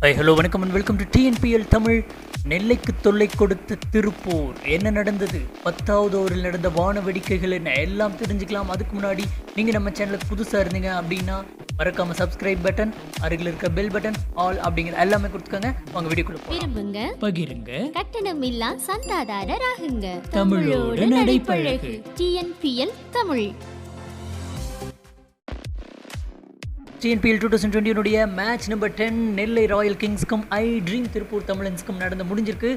Hello வணக்கம் and welcome to TNPL தமிழ். நெல்லைக்கு தொல்லை கொடுத்த திருப்பூர் என்ன நடந்தது, 10வது ஓவரில் நடந்த வான வெடிக்கைகள் என்ன எல்லாம் தெரிஞ்சுக்கலாம். அதுக்கு முன்னாடி நீங்கள் நம்ம சேனலுக்கு புதுசாக இருந்தீங்க அப்படின்னா மறக்காம சப்ஸ்கிரைப் பட்டன், அருகில் இருக்க பெல் பட்டன், ஆல் அப்படிங்கிற எல்லாமே கொடுத்துக்கோங்க. உங்க வீடியோக்குள்ள விரும்புங்க, பகிருங்க, கட்டணம் இல்லா சந்தாதாரராகுங்க. தமிழோடு நடைபழகு. TNPL Tamil. TNPL 2020 match number 10 நெல்லை ராயல் கிங்ஸ்க்கும் IDream திருப்பூர் தமிழன்ஸ்க்கும் நடந்து முடிஞ்சிருக்கு.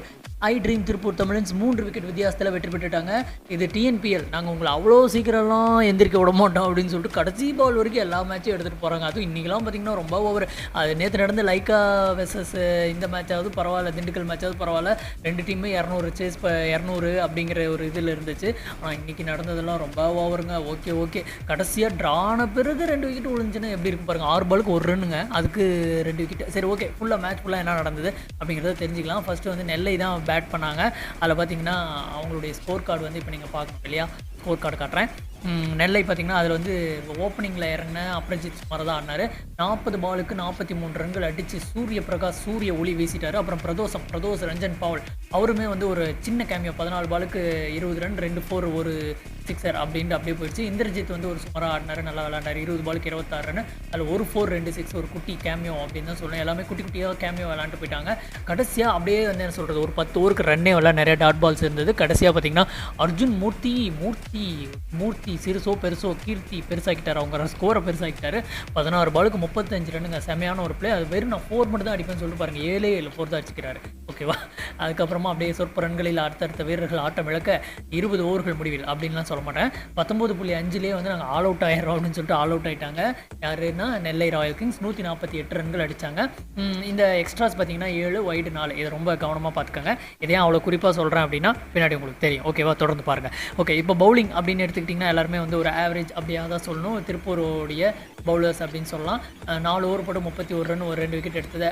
IDream திருப்பூர் தமிழன்ஸ் 3 விக்கெட் வித்தியாசத்தில் வெற்றி பெற்றுட்டாங்க. இது TNPL, நாங்கள் உங்களை அவ்வளோ சீக்கிரம்லாம் எந்திரிக்க விட மாட்டோம் அப்படின்னு சொல்லிட்டு கடைசி பால் வரைக்கும் எல்லா மேட்சும் எடுத்துகிட்டு போகிறாங்க. அதுவும் இன்றைக்கெலாம் பார்த்திங்கன்னா ரொம்ப ஓவர். அது நேற்று நடந்த லைக்கா வெர்சஸ் இந்த மேட்சாவது பரவாயில்ல, திண்டுக்கல் மேட்சாவது பரவாயில்ல, ரெண்டு டீமே 200 சேஸ் 200 அப்படிங்கிற ஒரு இதில் இருந்துச்சு. ஆனால் இன்றைக்கி நடந்ததெல்லாம் ரொம்ப ஓவருங்க. ஓகே கடைசியாக ட்ரான பிறகு 2 விக்கெட் விழுந்துச்சுன்னா எப்படி இருக்கும் பாருங்கள். 6 பாலுக்கு 1 ரன்னுங்க, அதுக்கு 2 விக்கெட். சரி, ஓகே, ஃபுல்லாக மேட்ச் ஃபுல்லாக என்ன நடந்தது அப்படிங்கிறத தெரிஞ்சுக்கலாம். ஃபஸ்ட்டு வந்து நெல்லை தான் பேட் பண்ணாங்க. அதில் பார்த்தீங்கன்னா அவங்களுடைய ஸ்கோர் கார்டு வந்து இப்போ நீங்கள் பார்க்கணும் இல்லையா, ஸ்கோர் கார்டு காட்டுறேன். நெல்லை பார்த்திங்கன்னா அதில் வந்து ஓப்பனிங்கில் இறங்கின அப்ரஜித் மாதிரி தான் ஆடினார். 40 பாலுக்கு 43 ரன்கள் அடித்து சூரிய ஒளி வீசிட்டார். அப்புறம் பிரதோஷ் ரஞ்சன் பவுல் அவருமே வந்து ஒரு சின்ன கேமியோ, 14 பாலுக்கு 20 ரன், 2 4 ஒரு 6 அப்படின்ட்டு அப்படியே போயிடுச்சு. இந்திரஜித் வந்து ஒரு சுமாராக ஆடினார், நல்லா விளாண்டார். 20 பாலுக்கு 26 ரன், அதில் ஒரு 4 2 6 ஒரு குட்டி கேமியோ அப்படின்னு தான் சொல்லணும். எல்லாமே குட்டியாக கேமியோ விளாண்டு போயிட்டாங்க. கடைசியாக அப்படியே வந்து என்ன சொல்கிறது, ஒரு 10 ஓவருக்கு ரன்னே விளாட நிறைய டாட் பால்ஸ் இருந்தது. கடைசியாக பார்த்திங்கன்னா அர்ஜுன் மூர்த்தி சிறுசோ பெருசோ கீர்த்தி பெருசாக்கிட்டார், அவங்க ஸ்கோரை பெருசாக்கிட்டார். 16 பாலுக்கு 35 ரன்னுங்க, செமையான ஒரு பிளே. அது வெறும் நான் 4 மட்டும் தான் அடிப்பேன்னு சொல்லிட்டு பாருங்கள், 7 4 தான் அடிச்சுக்கிறாரு. ஓகேவா. அதுக்கப்புறமா அப்படியே சொற்ப ரன்களில் அடுத்தடுத்த வீரர்கள் ஆட்டம் இழக்க 20 ஓவர்கள் முடிவில் அப்படின்லாம் சொல்ல மாட்டேன். 19.5 வந்து நாங்கள் ஆல் அவுட் ஆயிடுறோம் அப்படின்னு சொல்லிட்டு ஆல் அவுட் ஆகிட்டாங்க. யாருன்னா நெல்லை ராயல் கிங்ஸ் 148 ரன்கள் அடித்தாங்க. இந்த எக்ஸ்ட்ராஸ் பார்த்தீங்கன்னா 7 வைடு 4. இதை ரொம்ப கவனமாக பார்த்துக்கோங்க. இதையும் அவ்வளோ குறிப்பாக சொல்கிறேன் அப்படின்னா பின்னாடி உங்களுக்கு தெரியும். ஓகேவா, தொடர்ந்து பாருங்கள். ஓகே, இப்போ பவுலிங் அப்படின்னு எடுத்துக்கிட்டிங்கன்னா எல்லாருமே வந்து ஒரு ஆவரேஜ் அப்படியாக தான் சொல்லணும். திருப்பூருடைய பவுலர்ஸ் அப்படின்னு சொல்லலாம். 4 ஓவர் போட்டு 31 ரன், ஒரு 2 விக்கெட் எடுத்தது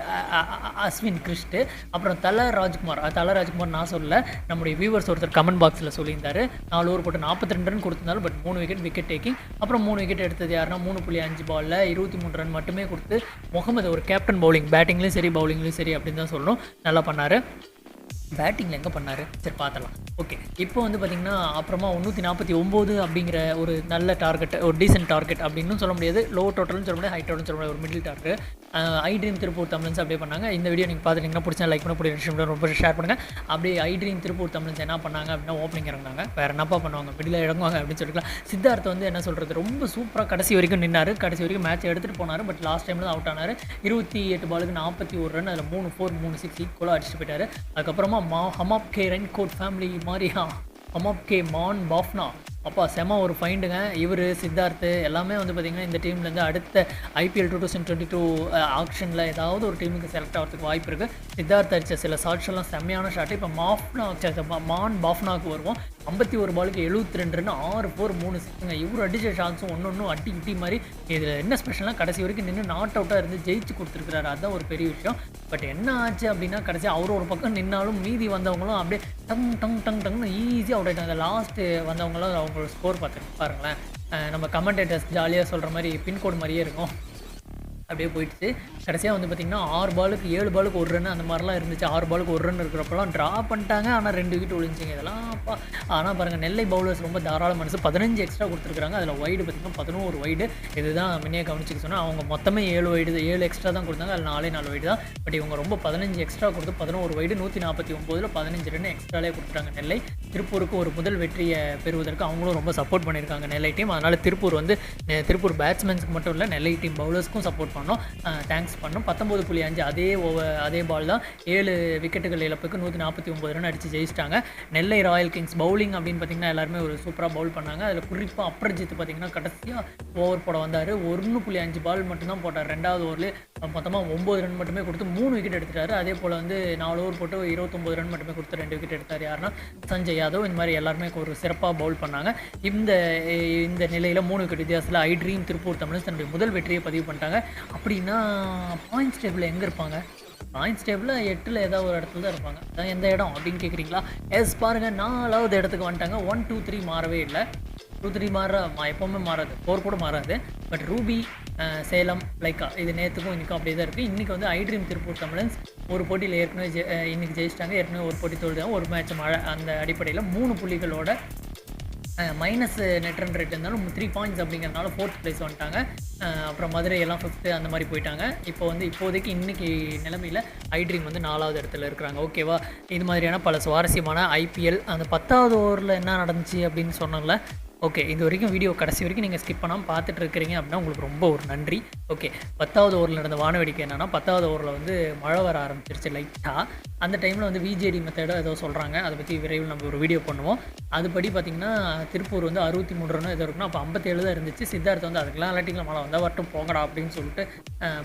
அஸ்வின் கிறிஸ்ட்டு. அப்புறம் தல ராஜ்குமார் நான் சொல்லல, நம்முடைய வியூவர்ஸ் ஒருத்தர் கமெண்ட் பாக்ஸில் சொல்லியிருந்தார். 4 ஓவர் போட்டு 42 ரன் கொடுத்திருந்தாலும் பட் 3 விக்கெட் டேக்கிங். அப்புறம் 3 விக்கெட் எடுத்தது யாருன்னா 3.5 பாலில் 23 ரன் மட்டுமே கொடுத்து முகமது ஒரு கேப்டன் பவுலிங், பேட்டிங்லேயும் சரி பவுலிங்லேயும் சரி அப்படின்னு தான் சொல்லணும், நல்லா பண்ணார். பேட்டிங்கில் எங்கே பண்ணார், சரி பார்த்தலாம். ஓகே, இப்போ வந்து பார்த்திங்கன்னா அப்புறமா 149 அப்படிங்கிற ஒரு நல்ல டார்கெட், ஒரு டீசென்ட் டார்கெட் அப்படின்னு சொல்ல முடியாது, லோ டோட்டல்னு சொல்ல முடியாது, ஹை டோட்டல்னு சொல்ல முடியாது, ஒரு middle target. IDream Tiruppur Tamizhans அப்படியே பண்ணாங்க. இந்த வீடியோ நீங்கள் பார்த்துட்டிங்கன்னா பிடிச்சா லைக் பண்ண, பிடிச்ச ரொம்ப ஷேர் பண்ணுங்கள். அப்படியே IDream திருப்பூர் தமிழன்ஸ் என்ன பண்ணாங்க அப்படின்னா ஓப்பனிங் இறங்கினாங்க. வேறு என்னப்பா பண்ணுவாங்க, மிடில் இறங்குவாங்க அப்படின்னு சொல்லிக்கலாம். சித்தார்த் வந்து என்ன சொல்கிறது, ரொம்ப சூப்பராக கடைசி வரைக்கும் நின்னார், கடைசி வரைக்கும் மேட்ச் எடுத்துகிட்டு போனார். பட் லாஸ்ட் டைமில் தான் அவுட் ஆனார். 28 பாலுக்கு 41 ரன், அதில் 3 4 3 6 ஈக்குவலாக அடிச்சுட்டு போயிட்டார். அதுக்கப்புறமா ஹமாப் கே ரென்கோட் ஃபேமிலி மாதிரி ஹமாப் கே மான் பாஃப்னா, அப்பா செம ஒரு ஃபைண்டுங்க. இவர் சித்தார்த்து எல்லாமே வந்து பார்த்திங்கன்னா இந்த டீம்லேருந்து அடுத்த IPL 2022 ஆக்ஷனில் ஏதாவது ஒரு டீமுக்கு செலக்ட் ஆகிறதுக்கு வாய்ப்பு இருக்குது. சித்தார்த் அடித்த சில ஷாட்ஸ் எல்லாம் செம்மையான ஷாட்டு. இப்போ மான் பாஃப்னாவுக்கு வருவோம். 51 பாலுக்கு 72 ரன், 6 4 3 6ங்க. இவர் அடித்த ஷாட்ஸும் ஒன்று அட்டி கிட்டி மாதிரி. இதில் என்ன ஸ்பெஷல்னால் கடைசி வரைக்கும் நின்று நாட் அவுட்டாக இருந்து ஜெயிச்சு கொடுத்துருக்குறாரு, அதுதான் ஒரு பெரிய விஷயம். பட் என்ன ஆச்சு அப்படின்னா கடைசியாக அவர் ஒரு பக்கம் நின்னாலும் மீதி வந்தவங்களும் அப்படியே டங்னு ஈஸியாக அவுட் ஆகிட்டாங்க. லாஸ்ட்டு வந்தவங்களும் அவங்களோட ஸ்கோர் பாருங்களேன். நம்ம கமெண்டேட்டர்ஸ் ஜாலியாக சொல்கிற மாதிரி பின்கோடு மாதிரியே இருக்கும், அப்படியே போயிடுச்சு. கடைசியாக வந்து பார்த்திங்கன்னா 6 பாலுக்கு 7 பாலுக்கு 1 ரன் அந்த மாதிரிலாம் இருந்துச்சு. 6 பாலுக்கு 1 ரன் இருக்கிறப்பெல்லாம் ட்ரா பண்ணிட்டாங்க. ஆனால் 2 விக்கெட் விழுந்துச்சிங்க. இதெல்லாம் ஆனால் பாருங்கள், நெல்லை பவுலர்ஸ் ரொம்ப தாராள மனசு. 15 எக்ஸ்ட்ரா கொடுத்துருக்காங்க. அதில் வைடு பார்த்திங்கன்னா 11 வைடு. இதுதான் முன்னே கவனிச்சுக்க சொன்னால் அவங்க மொத்தமே 7 எக்ஸ்ட்ரா தான் கொடுத்தாங்க. அதில் 4 வைடு தான். பட் இவங்க ரொம்ப 15 எக்ஸ்ட்ரா கொடுத்து 11 வைடு 149ல் 15 ரன் எக்ஸ்ட்ராலே கொடுத்துட்டாங்க. நெல்லை திருப்பூருக்கு ஒரு முதல் வெற்றியை பெறுவதற்கு அவங்களும் ரொம்ப சப்போர்ட் பண்ணியிருக்காங்க நெல்லை டீம். அதனால் திருப்பூர் பேட்ஸ்மேன்ஸுக்கு மட்டும் இல்லை, நெல்லை டீம் பவுலர்ஸ்க்கும் சப்போர்ட் பண்ணோம், தேங்க்ஸ் பண்ணோம். 19.5 அதே பால் தான் 7 விக்கெட்டுகள் இழப்புக்கு 149 ரன் அடித்து ஜெயிச்சிட்டாங்க. நெல்லை ராயல் கிங்ஸ் பவுலிங் அப்படின்னு பார்த்திங்கன்னா எல்லாருமே ஒரு சூப்பராக பவுல் பண்ணாங்க. அதில் குறிப்பாக அப்ரஜித் பார்த்திங்கன்னா கடைசியாக ஓவர் போட வந்தார். 1.5 பால் மட்டும்தான் போட்டார். 2வது ஓவரில் மொத்தமாக 9 ரன் மட்டுமே கொடுத்து 3 விக்கெட் எடுத்துட்டார். அதே போல் வந்து 4 ஓவர் போட்டு 29 ரன் மட்டுமே கொடுத்து 2 விக்கெட் எடுத்தார். யாருன்னா சஞ்சய் யாதவ். இந்த மாதிரி எல்லாருமே ஒரு சிறப்பாக பவுல் பண்ணாங்க. இந்த நிலையில் 3 விக்கெட் வித்தியாசத்தில் IDream திருப்பூர் தமிழ் தன்னுடைய முதல் வெற்றியை பதிவு பண்ணிட்டாங்க. அப்படின்னா பாயிண்ட்ஸ் டேபிளில் எங்கே இருப்பாங்க? பாயிண்ட்ஸ் டேபிளில் 8ல் ஏதாவது ஒரு இடத்துல தான் இருப்பாங்க. அதான் எந்த இடம் அப்படின்னு கேட்குறீங்களா? எஸ் பாருங்கள், 4வது இடத்துக்கு வந்துட்டாங்க. 1 2 3 மாறவே இல்லை. 2-3 எப்போவுமே மாறாது, 4 கூட மாறாது. பட் ரூபி, சேலம், லைக்கா இது நேற்றுக்கும் இன்றைக்கும் அப்படியே தான் இருக்குது. இன்றைக்கி வந்து ஐட்ரீம் திருப்பூர் தமிழன்ஸ் ஒரு போட்டியில் ஏற்கனவே இன்றைக்கி ஜெயிச்சிட்டாங்க. ஏற்கனவே ஒரு போட்டி தோல்விதான், ஒரு மேட்ச் மழை. அந்த அடிப்படையில் 3 புள்ளிகளோட மைனஸ் நெட் ரன் ரேட் இருந்தாலும் 3 பாயிண்ட்ஸ் அப்படிங்கிறதுனால 4th பிளேஸ் வந்துட்டாங்க. அப்புறம் மதுரை எல்லாம் 5th அந்த மாதிரி போயிட்டாங்க. இப்போ வந்து இப்போதைக்கு இன்றைக்கி நிலைமையில் ஐட்ரீம் வந்து 4வது இடத்துல இருக்கிறாங்க. ஓகேவா? இது மாதிரியான பல சுவாரஸ்யமான ஐபிஎல் அந்த 10வது ஓவரில் என்ன நடந்துச்சு அப்படின்னு சொன்னல. ஓகே, இது வரைக்கும் வீடியோ கடைசி வரைக்கும் நீங்கள் ஸ்கிப் பண்ணாமல் பார்த்துட்டு இருக்கிறீங்க அப்படின்னா உங்களுக்கு ரொம்ப ஒரு நன்றி. ஓகே, 10வது ஓவரில் நடந்த வானவேடிக்கை என்னென்னா, 10வது ஓவரில் வந்து மழை வர ஆரம்பிச்சிருச்சு லைட்டாக. அந்த டைமில் வந்து விஜேடி மெத்தடோ ஏதோ சொல்கிறாங்க, அதை பற்றி விரைவில் நம்ம ஒரு வீடியோ பண்ணுவோம். அதுபடி பார்த்திங்கன்னா திருப்பூர் வந்து 63 ரன் ஏதோ இருக்குன்னா, அப்போ 57 தான் இருந்துச்சு. சித்தார்த் வந்து அதுக்கெல்லாம் அலட்டிக்கலாம், மழை வந்தால் வரட்டும் போங்கடா அப்படின்னு சொல்லிட்டு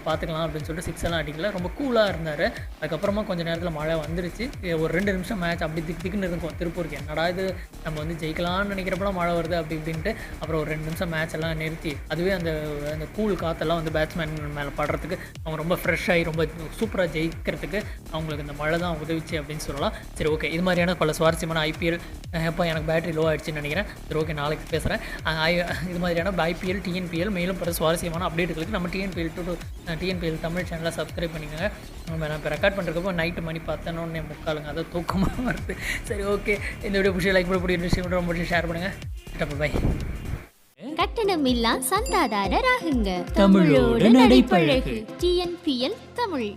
பார்த்துக்கலாம் அப்படின்னு சொல்லிட்டு 6 எல்லாம் அடிக்கல, ரொம்ப கூலாக இருந்தார். அதுக்கப்புறமா கொஞ்சம் நேரத்தில் மழை வந்துருச்சு. ஒரு 2 நிமிஷம் மேட்ச் அப்படி திக்குன்னு இருக்கும் திருப்பூருக்கு. என்னடா இது நம்ம வந்து ஜெயிக்கலாம்னு நினைக்கிறப்பலாம் மழை வருது அப்படி இப்படின்ட்டு. அப்புறம் ஒரு 2 நிமிஷம் மேட்ச் எல்லாம் நிறுத்தி, அதுவே அந்த கூல் காற்றெல்லாம் வந்து பேட்ஸ்மேன் மேலே படுறதுக்கு அவங்க ரொம்ப ஃப்ரெஷ் ஆகி ரொம்ப சூப்பராக ஜெயிக்கிறதுக்கு அவங்களுக்கு இந்த மழை தான் உதவிச்சு அப்படின்னு சொல்லலாம். சரி, ஓகே, இது மாதிரியான பல சுவாரஸ்யமான ஐபிஎல். இப்போ எனக்கு பேட்டரி லோ ஆகிடுச்சின்னு நினைக்கிறேன். சரி, ஓகே, நாளைக்கு பேசுகிறேன். இது மாதிரியான ஐபிஎல், டிஎன்பிஎல் மேலும் பல சுவாரஸ்யமான அப்டேட்டுகளுக்கு நம்ம டிஎன்பிஎல் தமிழ் சேனலை சப்ஸ்கிரைப் பண்ணிக்கோங்க. நான் இப்போ ரெக்கார்ட் பண்ணுறப்போ நைட்டு மணி 10:45 அதை தூக்கமாக வருது. சரி, ஓகே, இந்த வீடியோ பிடிச்சி லைக் பண்ணி விஷயம் ரொம்ப ஷேர் பண்ணுங்கள். பை. கட்டணமில்லா சந்தாதாரராகுங்க. தமிழோடு நடைபழகு. TNPL தமிழ்.